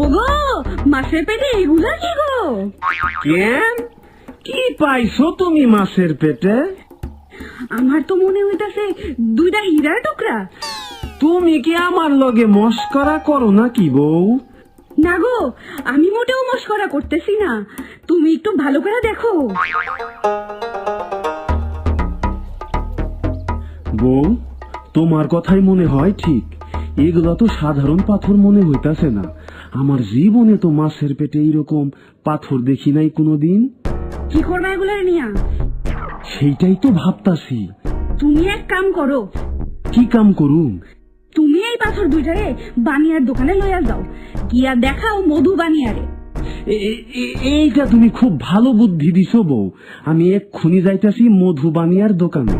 ওগো, মাছের পেটে এগুলা কি গো? কেন, কি পাইছো তুমি মাছের পেটে? আমার তো মনে হইতাছে দুইটা হীরার টুকরা। তুমি কি আমার লগে মস্করা করো নাকি বউ? না গো, আমি মোটেও মস্করা করতেছি না, তুমি একটু ভালো করে দেখো। বউ, তোমার কথাই মনে হয় ঠিক। এগুলা তো সাধারণ পাথর মনে হইতাছে না। আমার জীবনে তো মাছের পেটে এইরকম পাথর দেখি নাই কোনোদিন। কি করবা এগুলা নিয়া? সেইটাই তো ভাবতাছি। তুমি এক কাম করো। কি কাম করুন? তুমি এই পাথর দুইটারে বানিয়ার দোকানে লইয়া যাও, গিয়া দেখাও মধু বানিয়ারে। এইটা তুমি খুব ভালো বুদ্ধি দিছো বউ। আমি এক্ষুনি যাইতাছি মধু বানিয়ার দোকানে।